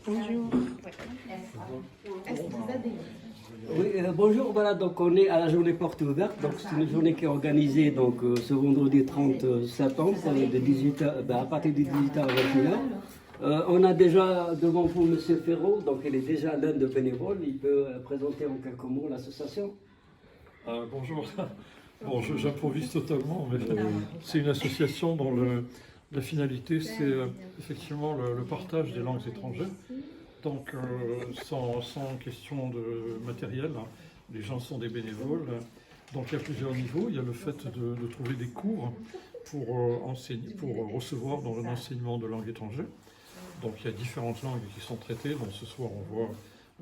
Bonjour. Oui, bonjour, voilà, donc on est à la journée porte ouverte, donc c'est une journée qui est organisée donc, ce vendredi 30 septembre de 18h, à partir de 18h à 21h. On a déjà devant vous M. Ferraud, donc il est déjà l'un des bénévoles, il peut présenter en quelques mots l'association. Bonjour, bon, j'improvise totalement, mais c'est une association dont la finalité c'est effectivement le partage des langues étrangères. Donc sans question de matériel, hein. Les gens sont des bénévoles. Donc il y a plusieurs niveaux. Il y a le fait de trouver des cours pour enseigner, pour recevoir dans l'enseignement de langues étrangères. Donc il y a différentes langues qui sont traitées. Donc ce soir on voit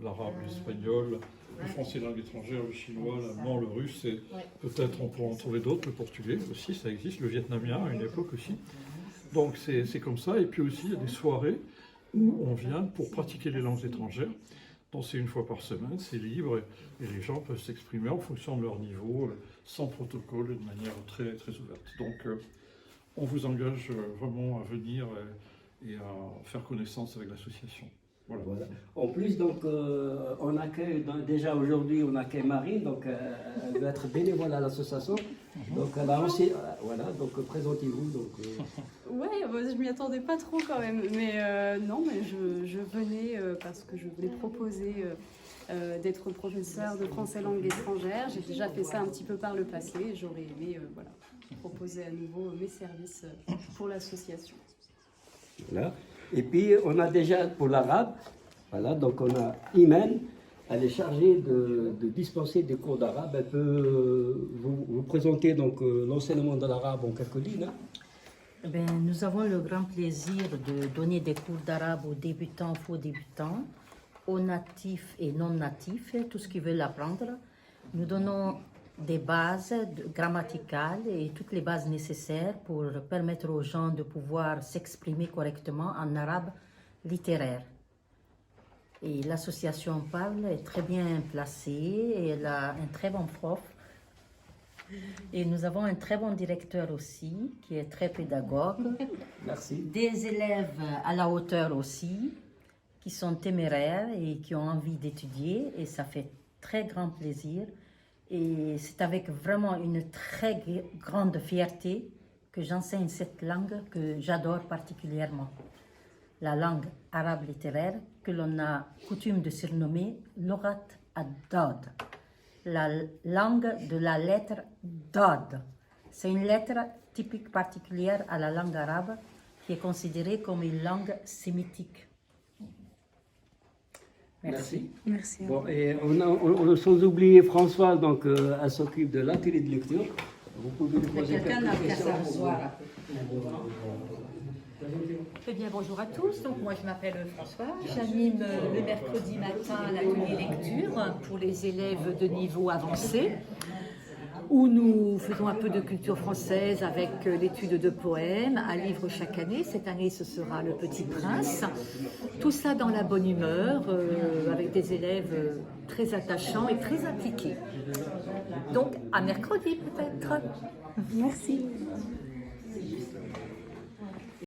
l'arabe, l'espagnol, le français langue étrangère, le chinois, l'allemand, le russe, et peut-être on pourra en trouver d'autres, le portugais aussi, ça existe, le vietnamien à une époque aussi. Donc c'est comme ça. Et puis aussi il y a des soirées où on vient pour pratiquer les langues étrangères. Donc c'est une fois par semaine, c'est libre et les gens peuvent s'exprimer en fonction de leur niveau, sans protocole et de manière très, très ouverte. Donc on vous engage vraiment à venir et à faire connaissance avec l'association. Voilà. Voilà. En plus, donc, on accueille, déjà aujourd'hui, on accueille Marie, donc elle veut être bénévole à l'association. Donc, elle a aussi, voilà, donc présentez-vous. Donc, Ouais, je m'y attendais pas trop quand même, mais non, mais je venais parce que je voulais proposer d'être professeur de français langue étrangère. J'ai déjà fait ça un petit peu par le passé et j'aurais aimé voilà, proposer à nouveau mes services pour l'association. voilà. Et puis, on a déjà pour l'arabe, voilà, donc on a Imen, elle est chargée de dispenser des cours d'arabe. Elle peut vous présenter donc l'enseignement de l'arabe en quelques lignes. Ben, nous avons le grand plaisir de donner des cours d'arabe aux débutants, faux débutants, aux natifs et non natifs, tout ce qui veulent apprendre. Nous donnons des bases grammaticales et toutes les bases nécessaires pour permettre aux gens de pouvoir s'exprimer correctement en arabe littéraire. Et l'association Parle est très bien placée et elle a un très bon prof. Et nous avons un très bon directeur aussi, qui est très pédagogue. Merci. Des élèves à la hauteur aussi, qui sont téméraires et qui ont envie d'étudier. Et ça fait très grand plaisir. Et c'est avec vraiment une très grande fierté que j'enseigne cette langue que j'adore particulièrement. La langue arabe littéraire que l'on a coutume de surnommer Lughat ad-Dad. La langue de la lettre Dad. C'est une lettre typique particulière à la langue arabe qui est considérée comme une langue sémitique. Merci. Merci. Bon, et on sans oublier Françoise, donc elle s'occupe de l'atelier de lecture. Vous pouvez lui poser quelques questions. Très bien, bonjour à tous. Donc, moi, je m'appelle François. J'anime le mercredi matin l'atelier lecture pour les élèves de niveau avancé, où nous faisons un peu de culture française avec l'étude de poèmes, un livre chaque année. Cette année, ce sera Le Petit Prince. Tout ça dans la bonne humeur, avec des élèves très attachants et très impliqués. Donc, à mercredi peut-être. Merci.